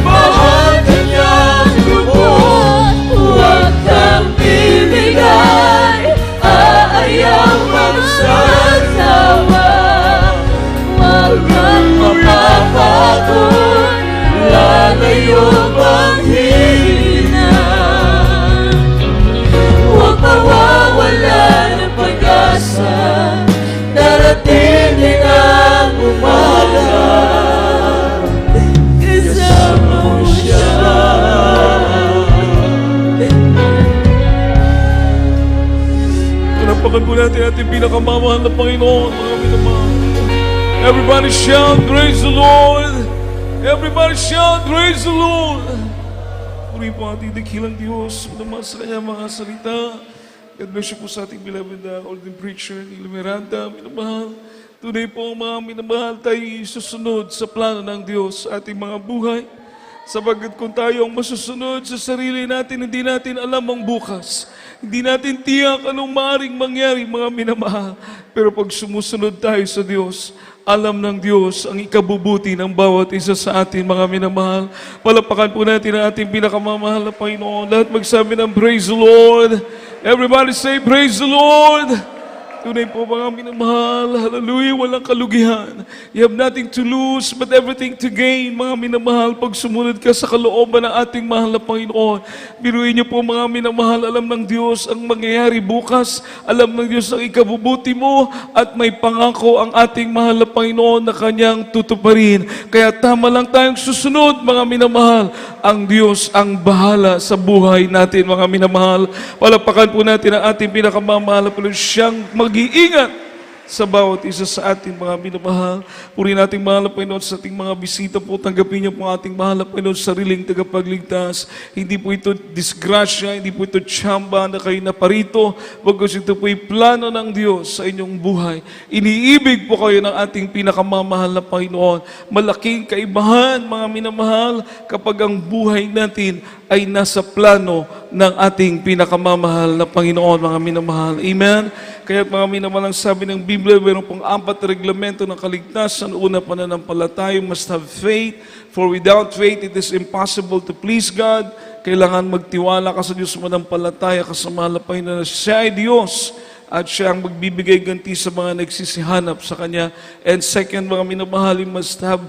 Mahal ka niyang lubos. Huwag kang bibigay, ayaw magsasawa. Huwag kang mapapagod, lalayo maghihina. Huwag mawawala ng pag-asa, darating din ang umaga. Kasama mo siya. palapakan po natin ating pinakamamahal na Panginoon, mga minamahal. Everybody shout, praise the Lord! Everybody shout, praise the Lord! Puri po ating dakilang Diyos, naman sa kanya mga salita. God bless you po sa ating beloved ordained preacher, Nilo Miranda, minamahal. Today po mga minamahal, tayo susunod sa plano ng Diyos sa ating mga buhay. Sabagat kung tayo ang masusunod sa sarili natin, hindi natin alam ang bukas. Hindi natin tiyak anong maaaring mangyari, mga minamahal. Pero pag sumusunod tayo sa Diyos, alam ng Diyos ang ikabubuti ng bawat isa sa atin, mga minamahal. Palapakan po natin ang ating pinakamamahal na Panginoon. Lahat magsabi ng praise the Lord. Everybody say praise the Lord. Tunay po mga minamahal, hallelujah, walang kalugihan. You have nothing to lose but everything to gain, mga minamahal, pag sumunod ka sa kalooban ng ating mahal na Panginoon. Biruin niyo po mga minamahal, alam ng Diyos ang mangyayari bukas, alam ng Diyos ang ikabubuti mo, at may pangako ang ating mahal na Panginoon na Kanyang tutuparin. Kaya tama lang tayong susunod, mga minamahal. Ang Diyos ang bahala sa buhay natin, mga minamahal. Palapakan po natin ang ating pinakamamahal na Panginoon, siyang mag-iingat sa bawat isa sa ating mga minamahal. Puri nating mahal na Panginoon sa ating mga bisita po. Tanggapin niyo po ating mahal na Panginoon sariling tagapagligtas. Hindi po ito disgrasya, hindi po ito tsamba na kayo naparito. Bagkus ito po plano ng Diyos sa inyong buhay. Iniibig po kayo ng ating pinakamamahal na Panginoon. Malaking kaibahan, mga minamahal, kapag ang buhay natin ay nasa plano ng ating pinakamamahal na Panginoon, mga minamahal. Amen? Kaya mga minamahal, ang sabi ng Biblia, mayroon pong 4 reglamento ng kaligtasan. Una, pananampalataya, must have faith. For without faith, it is impossible to please God. Kailangan magtiwala ka sa Diyos, manampalataya ka sa mahal na Panginoon na siya ay Diyos at siya ang magbibigay ganti sa mga nagsisihanap sa Kanya. And second, mga minamahal, you must have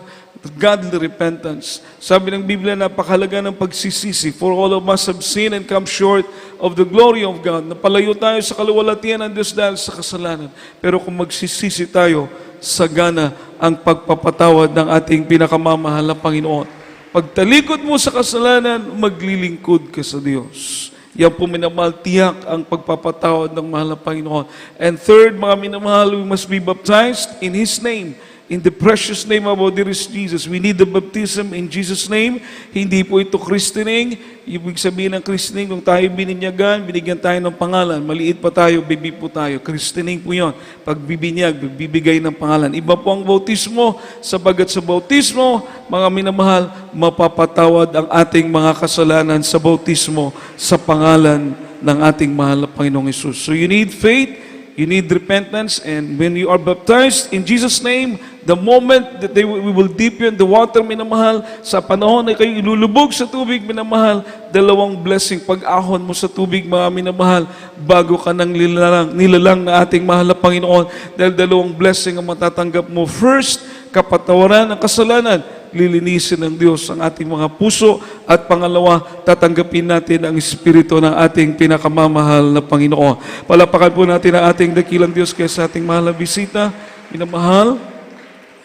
godly repentance. Sabi ng Biblia, napakahalaga ng pagsisisi. For all of us have sinned and come short of the glory of God. Napalayo tayo sa kaluwalhatian ng Diyos dahil sa kasalanan. Pero kung magsisisi tayo, sagana ang pagpapatawad ng ating pinakamamahal na Panginoon. Pagtalikod mo sa kasalanan, maglilingkod ka sa Diyos. Yan po minamahal, tiyak ang pagpapatawad ng mahal na Panginoon. And third, mga minamahal, we must be baptized in His name. In the precious name of our dearest Jesus. We need the baptism in Jesus' name. Hindi po ito christening. Ibig sabihin ng christening, nung tayo bininyagan, binigyan tayo ng pangalan. Maliit pa tayo, baby po tayo. Christening po yun. Pagbibinyag, bibigay ng pangalan. Iba po ang bautismo. Sabagat sa bautismo, mga minamahal, mapapatawad ang ating mga kasalanan sa bautismo sa pangalan ng ating mahal na Panginoong Hesus. So you need faith. You need repentance, and when you are baptized in Jesus' name, the moment that we will dip you in the water, minamahal, sa panahon na kayo ilulubog sa tubig, minamahal, 2 blessing. Pag-ahon mo sa tubig, mga minamahal, bago ka nang nilalang na ating mahal na Panginoon, dahil 2 blessing ang matatanggap mo. First, kapatawaran ng kasalanan. Lilinisin ng Diyos ang ating mga puso, at pangalawa, tatanggapin natin ang Espiritu ng ating pinakamamahal na Panginoon. Palapakan po natin ang ating dakilang Diyos kaya sa ating mahal na bisita. Minamahal,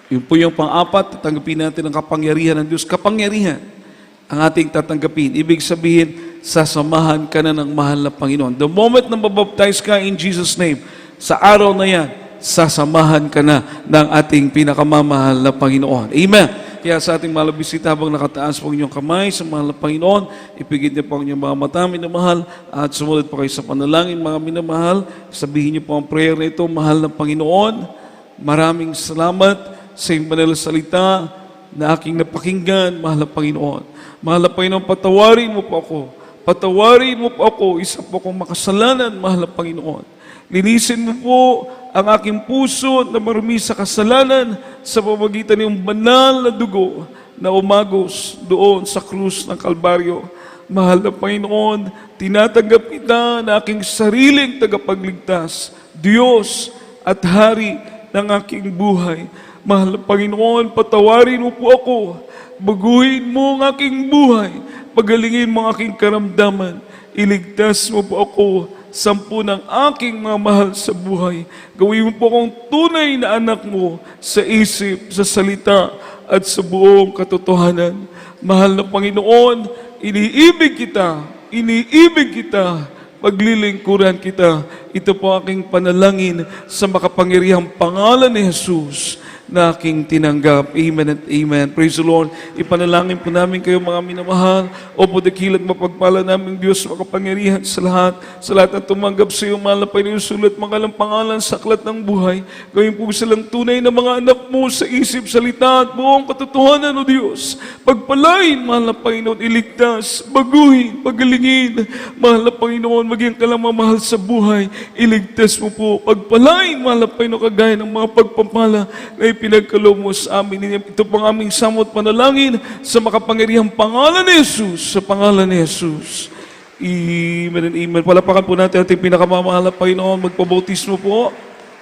yun po yung pang-apat, tatanggapin natin ang kapangyarihan ng Diyos. Kapangyarihan ang ating tatanggapin. Ibig sabihin, sasamahan ka na ng mahal na Panginoon. The moment na mabaptize ka in Jesus' name, sa araw na yan, sasamahan ka na ng ating pinakamamahal na Panginoon. Amen. Kaya sa ating mahal na bisita, habang nakataas po ang inyong kamay sa mahal na Panginoon, ipigit niyo po ang inyong mga mata, minamahal, at sumunod po kayo sa panalangin, mga minamahal. Sabihin niyo po ang prayer na ito, mahal na Panginoon, maraming salamat sa iyong banal na salita na aking napakinggan, mahal na Panginoon. Mahal na Panginoon, patawarin mo po ako. Patawarin mo po ako, isa po akong makasalanan, mahal na Panginoon. Linisin mo po ang aking puso na marumi sa kasalanan sa pamamagitan ng banal na dugo na umagos doon sa krus ng Kalbaryo. Mahal na Panginoon, tinatanggap kita na aking sariling tagapagligtas, Diyos at Hari ng aking buhay. Mahal na Panginoon, patawarin mo po ako. Baguhin mo ang aking buhay. Pagalingin mo ang aking karamdaman. Iligtas mo po ako 10 ng aking mga mahal sa buhay. Gawin mo po akong tunay na anak mo sa isip, sa salita, at sa buong katotohanan. Mahal na Panginoon, iniibig kita, paglilingkuran kita. Ito po aking panalangin sa makapangyarihang pangalan ni Jesus na aking tinanggap. Amen and amen. Praise the Lord. Ipanalangin po namin kayo, mga minamahal. Opo, dakilat mapagpala namin Diyos makapangyarihan sa lahat na tumanggap sa iyo, mahal na Panginoon, sulat mga pangalan sa aklat ng buhay. Gawin po silang tunay na mga anak mo sa isip, salita at buong katotohanan, O Diyos. Pagpalain, mahal na Panginoon, iligtas, baguhin, pagalingin. Mahal na Panginoon, maging ka lang mamahal sa buhay. Iligtas mo po. Pagpalain, mahal na Panginoon, kagaya ng mga pagpapala na pinagkaloob mo sa amin. Ito pang aming samot panalangin sa makapangyarihang pangalan ni Jesus. Sa pangalan ni Jesus. Amen and amen. Palapakan po natin ating pinakamamahal na Panginoon. Magpabautismo po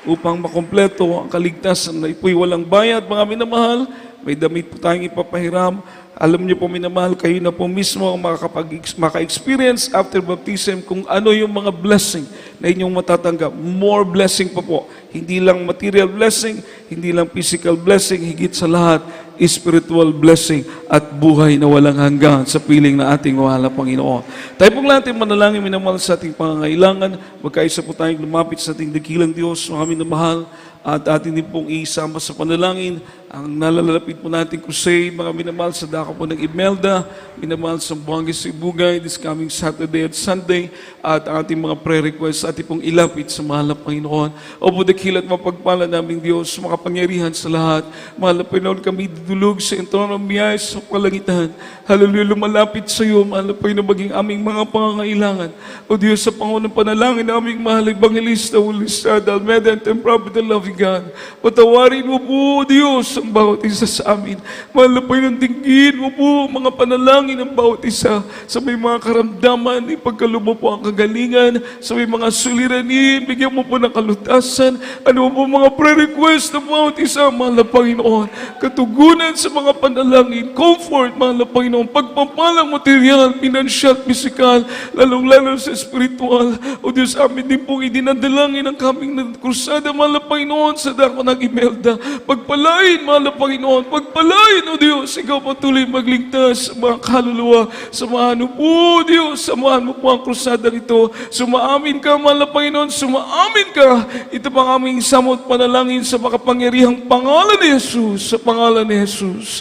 upang makompleto ang kaligtasan na ipo'y walang bayad. Mga minamahal, may damit po tayong ipapahiram. Alam niyo po, minamahal, kayo na po mismo ang maka-experience after baptism kung ano yung mga blessing na inyong matatanggap. More blessing pa po. Hindi lang material blessing, hindi lang physical blessing, higit sa lahat, spiritual blessing at buhay na walang hanggan sa piling na ating mahal na Panginoon. Tayo pong natin manalangin, minamahal, sa ating pangangailangan. Magkaisa po tayong lumapit sa ating dakilang Diyos, mga minamahal. at atin din pong isama sa panalangin ang nalalapit po natin crusade, mga minamahal sa dako po ng Imelda, minamahal sa Buanga Sibugay this coming Saturday at Sunday, at ang ating mga prayer requests ating pong ilapit sa mahal na Panginoon. Opo, dakilat mapagpala namin Diyos, makapangyarihan sa lahat. Mahal na Panginoon, kami dudulog sa entrono ng biyaya sa kalangitan. Hallelujah, lumalapit sa iyo, mahal na Panginoon, maging aming mga pangangailangan. O Diyos, sa Pangunang panalangin, aming mahal Evangelista, Ulisada, Almeida, and Prophet and Loving God, patawarin mo po, Diyos, ang bawat isa sa amin. Mahal na Panginoon, dinggin mo po mga panalangin ng bawat isa sa may mga karamdaman, ipagkalubo po ang kagalingan, sa may mga suliranin, bigyan mo po ng kalutasan, ano po mga prayer request ng bawat isa, mahal na Panginoon, katugunan sa mga panalangin, comfort, mahal na Panginoon, pagpapalang material, pinansyal, pisikal, lalong-lalo sa spiritual. O Diyos, amin din pong idinadalangin ang kaming krusada, mahal na Panginoon, sa dako ng Imelda. Pagpalain, mahal na Panginoon, pagpalain, O Diyos, ikaw patuloy magligtas sa mga kaluluwa. Samahan mo po, Diyos, samahan mo po ang krusadang ito. Sumaamin ka, mahal na Panginoon, sumaamin ka. Ito pang aming samot panalangin sa makapangyarihang pangalan ni Jesus, sa pangalan ni Jesus.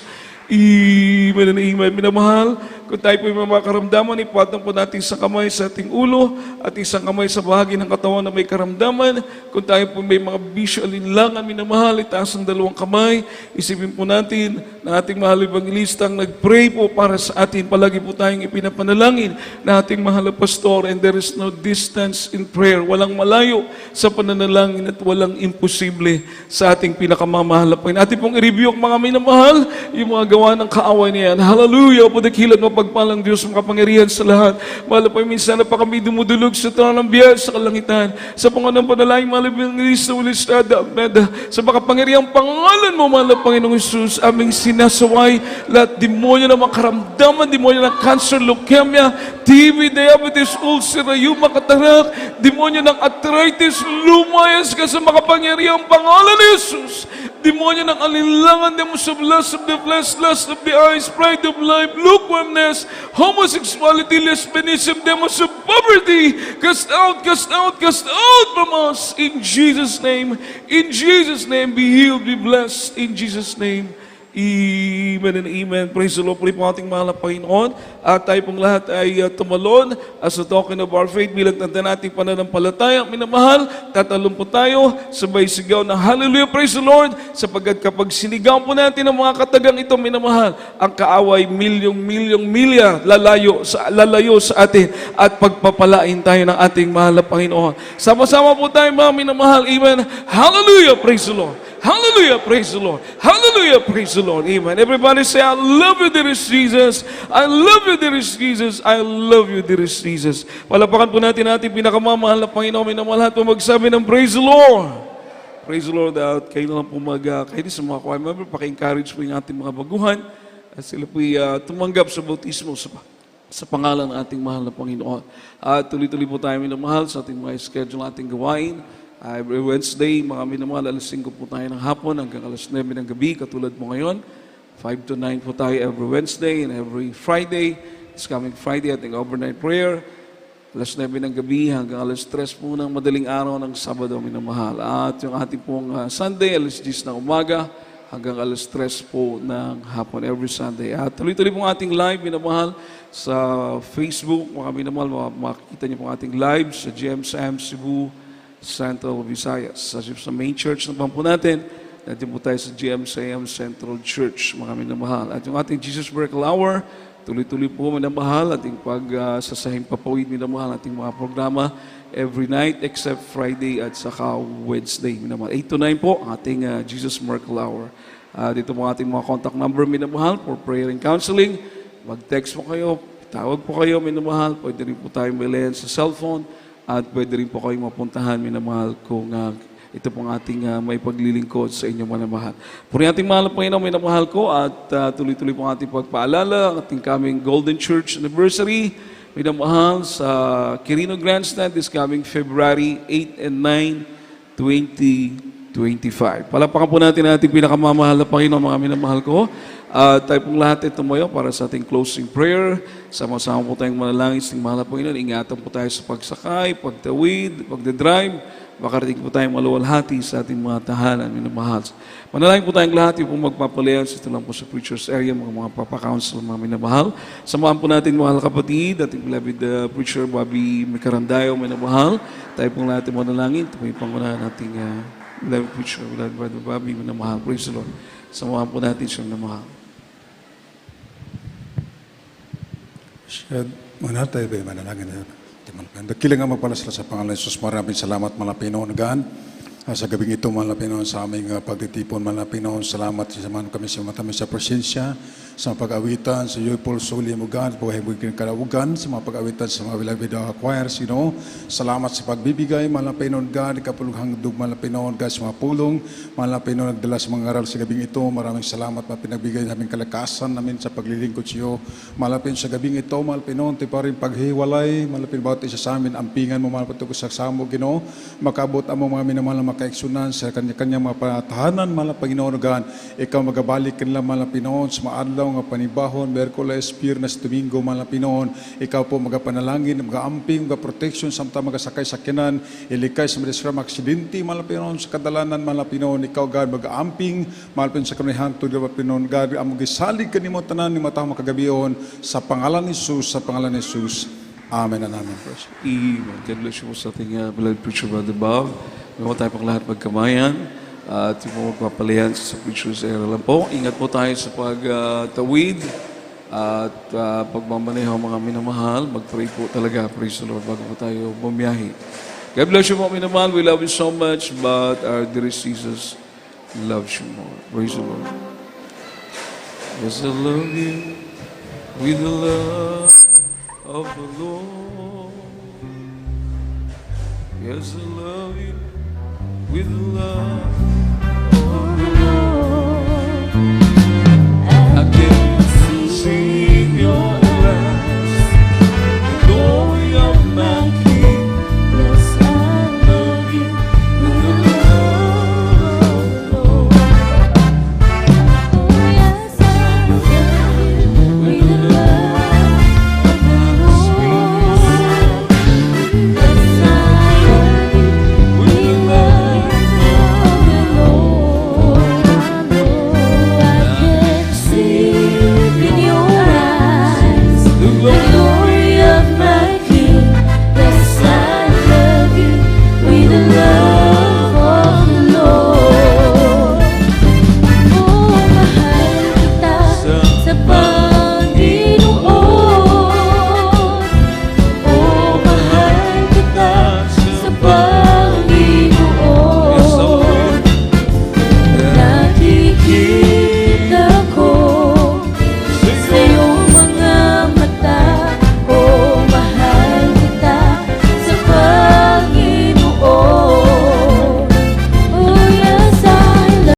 Amen and amen. Minamahal, kung tayo po may mga karamdaman, ipatang po natin sa kamay sa ating ulo at isang kamay sa bahagi ng katawan na may karamdaman. Kung tayo po may mga bisyo alinlangan, minamahal, itaas ang dalawang kamay. Isipin po natin na ating mahal evangelista ang nag-pray po para sa atin. Palagi po tayong ipinapanalangin na ating mahal na pastor, and there is no distance in prayer. Walang malayo sa pananalangin at walang imposible sa ating pinakamamahal na Panginoon. Ating pong i-review ang mga minamahal, yung mga gawa ng kaaway niya. Hallelujah! O dakilan mapagpalang Diyos, makapangyarihan sa lahat. Mahal pa minsan na pa kami dumudulog sa trono ng biyaya sa kalangitan. Sa Panginoon panalangin, mahal Evangelista Ulisada, Almeida, sa makapangyarihang pangalan mo, mahal na Panginoong Jesus, aming sinasaway lahat demonyo na makaramdaman, demonyo ng cancer, leukemia, TB, diabetes, ulcer, rayuma, katarak, demonyo ng arthritis, lumayas ka sa makapangyarihang pangalan ni Jesus. Demonyo ng alinlangan, demons of lust of the flesh, lust of the eyes, pride of life, lukewarmness, homosexuality, lesbianism, demons of poverty, cast out, cast out, cast out from us. In Jesus' name, be healed, be blessed. In Jesus' name, amen and amen. Praise the Lord. Puri po ating mahal na Panginoon. At tayo pong lahat ay tumalon as a token of our faith bilang tanda nating pananampalataya. Minamahal, tatalon po tayo, sabay sigaw na hallelujah, praise the Lord, sapagkat kapag sinigaw po natin ang mga katagang ito, minamahal, ang kaaway milyong milya lalayo sa atin at pagpapalain tayo ng ating mahal na Panginoon. Sama-sama po tayo mga minamahal. Amen. Hallelujah, praise the Lord. Hallelujah, praise the Lord. Hallelujah, praise the Lord. Amen. Everybody say, I love you, dearest Jesus. I love you, dearest Jesus. I love you, dearest Jesus. Palapakan po natin ating pinakamamahal na Panginoon. Minamahal po magsabi ng praise the Lord. Praise the Lord. At kayo na lang po kayo sa mga choir member, paki-encourage po yung ating mga baguhan. At sila po tumanggap sa bautismo sa pangalan ng ating mahal na Panginoon. At tuloy-tuloy po tayo minamahal sa ating mga schedule, ating gawain. Every Wednesday, mga minamahal, alas 5 po tayo ng hapon hanggang alas 9 ng gabi, katulad mo ngayon. 5 to 9 po tayo every Wednesday, and every Friday, this coming Friday, ating overnight prayer. Alas 9 ng gabi hanggang alas 3 po ng madaling araw ng Sabado, minamahal. At yung ating pong Sunday, alas 10 ng umaga hanggang alas 3 po ng hapon, every Sunday. At tuloy-tuloy po ating live, minamahal, sa Facebook, mga minamahal, makikita niyo po ating live sa GMSM Cebu, Central Visayas. Sa main church na po natin, natin po tayo sa GMSM Central Church, mga minamahal. At yung ating Jesus Miracle Hour, tuloy-tuloy po minamahal, ating pagsasahing papawid minamahal, ating mga programa every night except Friday at saka Wednesday, minamahal. 8 to 9 po, ating Jesus Miracle Hour. Dito po ating mga contact number, minamahal, for prayer and counseling. Mag-text po kayo, tawag po kayo, minamahal. Pwede rin po tayo mailayan sa cellphone. At pwede rin po kayong mapuntahan, minamahal, kung ito pong ating may paglilingkod sa inyong minamahal. Puri ating mahal na Panginoon, minamahal ko, at tuloy-tuloy pong ating pagpaalala, ang ating coming Golden Church Anniversary, minamahal, sa Quirino Grandstand this coming February 8 and 9, 25. Palapakan po natin ang ating pinakamamahal na Panginoon, mga minamahal ko. Tayo pong lahat ay tumayo para sa ating closing prayer. Sama-sama po tayong manalangin sa ating mahal na Panginoon. Ingatan po tayo sa pagsakay, pagtawid, pagdadrive. Makarating po tayong maluwalhati sa ating mga tahanan, minamahal. Manalangin po tayong lahat, yung pong magpapalayan. Ito lang po sa preacher's area, mga papa-council, mga minamahal. Samahan po natin, mahal kapatid, ating beloved preacher, Bobby Micarandayo, minamahal. Tayo pong lahat ay manalangin. Ito po yung pangunahan nating beloved preacher, beloved brother Bobby, minamahal. Praise the Lord. Samahan po natin siyang minamahal. Siya, mga tayo ba yung manalangin na yun? Dakilang nga magpalasala sa pangalan ni Jesus. Maraming salamat mga Pinoon gan. Sa gabing ito mga Pinoon sa aming pagtitipon mga Pinoon. Salamat sa man kami sa matami sa presensya, sa pag-awitan, sa joyful soli mo gan, buhay mo kinakalawagan, sa mga pag-awitan sa mga beloved choirs, Salamat sa pagbibigay mga Pinoon gan, kapulughang dug mga Pinoon gan, sa mga pulong, mga Pinoon nagdala sa mga aral sa gabing ito. Maraming salamat mga pinagbigay namin kalakasan namin sa paglilingkod sa iyo. Mga Pinoon sa gabing ito, mga Pinoon, ti pa rin paghiwalay, mga Pinoon bawat isa sa amin, ampingan mo mga Pinoon sa samo, makabot ang mga minamahal na makaeksunan sa kanya-kanya mga patahanan, mga Panginoon gan, ikaw magabalik kanila mga Pinoon sa maadlaw nga panibahon, Merkules, Biyernes, Domingo, mga Pinoon, ikaw po magapanalangin, magaamping, magaproteksyon, samta magasakay sa kinan, ilikay sa madisram aksidente, mga Pinoon, sa kadalanan, mga Pinoon, ikaw gan, magaamping, mga Pinoon sa kanihan, to mga Pinoon, gan, ang magisalig kanimo tanan, ni matang makagabiyon, sa pangalan ni Jesus, sa pangalan ni Jesus. Amen and amen. Amen. God bless you po sa ating beloved preacher, Brother Bob. May tayo pang lahat magkamayan. At yung po magpapalayan sa preacher's area lang po. Ingat po tayo sa pagtawid at pagmamaneho mga minamahal. Mag-pray po talaga, praise the Lord, bago po tayo bumiyahe. God bless you po, minamahal. We love you so much, but our dearest Jesus loves you more. Praise the Lord. Yes, I love you with the love of the Lord. Yes, I love you with the love